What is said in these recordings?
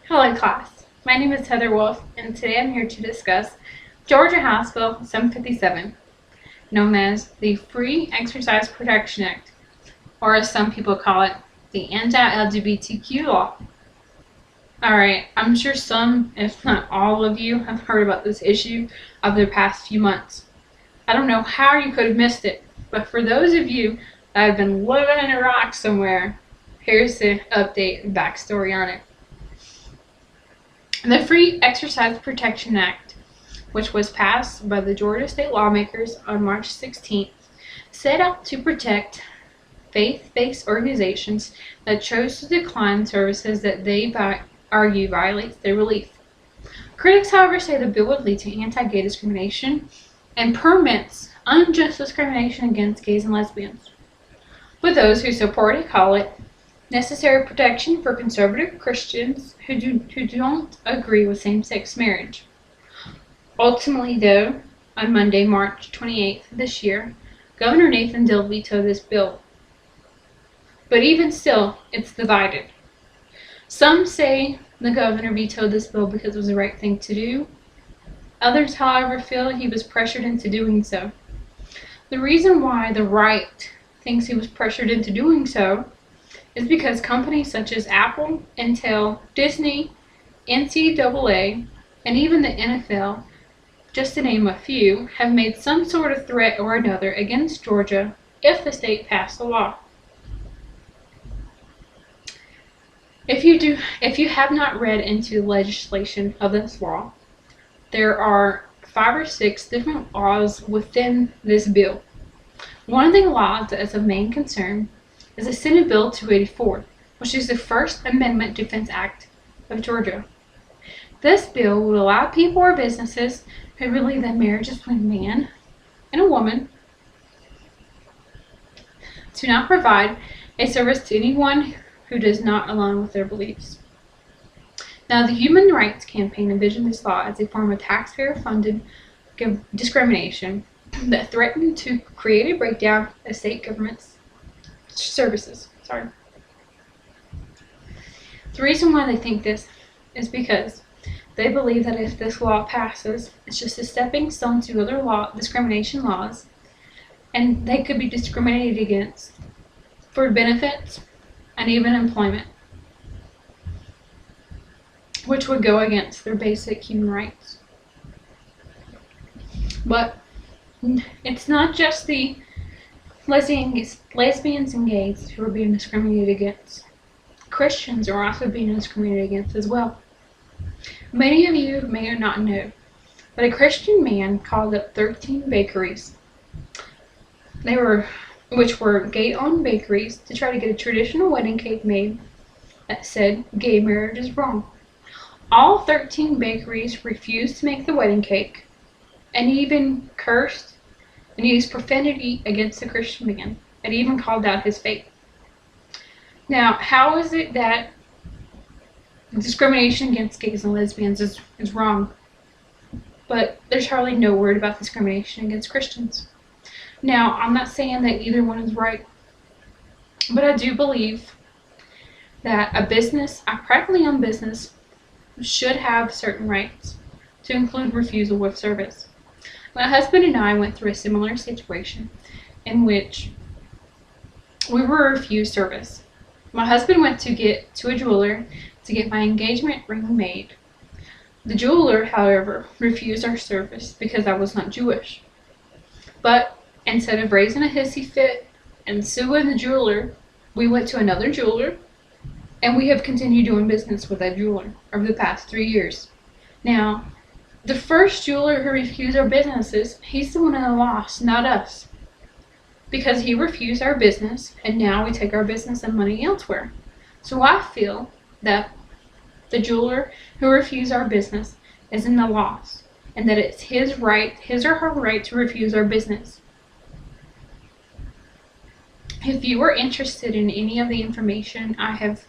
Hello class, my name is Heather Wolf and today I'm here to discuss Georgia House Bill 757, known as the Free Exercise Protection Act, or as some people call it, the anti-LGBTQ law. Alright, I'm sure some, if not all of you, have heard about this issue over the past few months. I don't know how you could have missed it, but for those of you that have been living in a rock somewhere, here's the update and backstory on it. The Free Exercise Protection Act, which was passed by the Georgia state lawmakers on March 16th, set out to protect faith-based organizations that chose to decline services that they argue violates their belief. Critics, however, say the bill would lead to anti-gay discrimination and permits unjust discrimination against gays and lesbians. But those who support it call it necessary protection for conservative Christians who don't agree with same-sex marriage. Ultimately, though, on Monday, March 28th this year, Governor Nathan Deal vetoed this bill. But even still, it's divided. Some say the governor vetoed this bill because it was the right thing to do. Others, however, feel he was pressured into doing so. The reason why the right thinks he was pressured into doing so is because companies such as Apple, Intel, Disney, NCAA, and even the NFL, just to name a few, have made some sort of threat or another against Georgia if the state passed a law. If you have not read into the legislation of this law, there are 5 or 6 different laws within this bill. One of the laws that is of main concern is the Senate Bill 284, which is the First Amendment Defense Act of Georgia. This bill would allow people or businesses who believe that marriage is between a man and a woman to not provide a service to anyone who does not align with their beliefs. Now, the Human Rights Campaign envisioned this law as a form of taxpayer-funded discrimination that threatened to create a breakdown of state government's services. The reason why they think this is because they believe that if this law passes, it's just a stepping stone to other discrimination laws, and they could be discriminated against for benefits and even employment, which would go against their basic human rights. But it's not just the lesbians and gays who are being discriminated against. Christians are also being discriminated against as well. Many of you may or not know, but a Christian man called up 13 bakeries, which were gay-owned bakeries, to try to get a traditional wedding cake made that said gay marriage is wrong. All 13 bakeries refused to make the wedding cake, and even cursed and used profanity against the Christian man, and even called out his faith. Now, how is it that discrimination against gays and lesbians is wrong, but there's hardly no word about discrimination against Christians? Now, I'm not saying that either one is right, but I do believe that a privately owned business should have certain rights, to include refusal of service. My husband and I went through a similar situation in which we were refused service. My husband went to a jeweler to get my engagement ring made. The jeweler, however, refused our service because I was not Jewish. But instead of raising a hissy fit and suing the jeweler, we went to another jeweler, and we have continued doing business with that jeweler over the past 3 years. Now, the first jeweler who refused our businesses, he's the one in the loss, not us. Because he refused our business, and now we take our business and money elsewhere. So I feel that the jeweler who refused our business is in the loss, and that it's his or her right to refuse our business. If you are interested in any of the information I have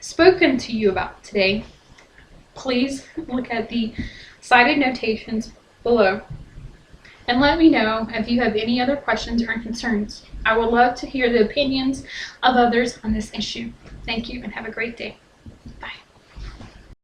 spoken to you about today, please look at the cited notations below and let me know if you have any other questions or concerns. I would love to hear the opinions of others on this issue. Thank you and have a great day.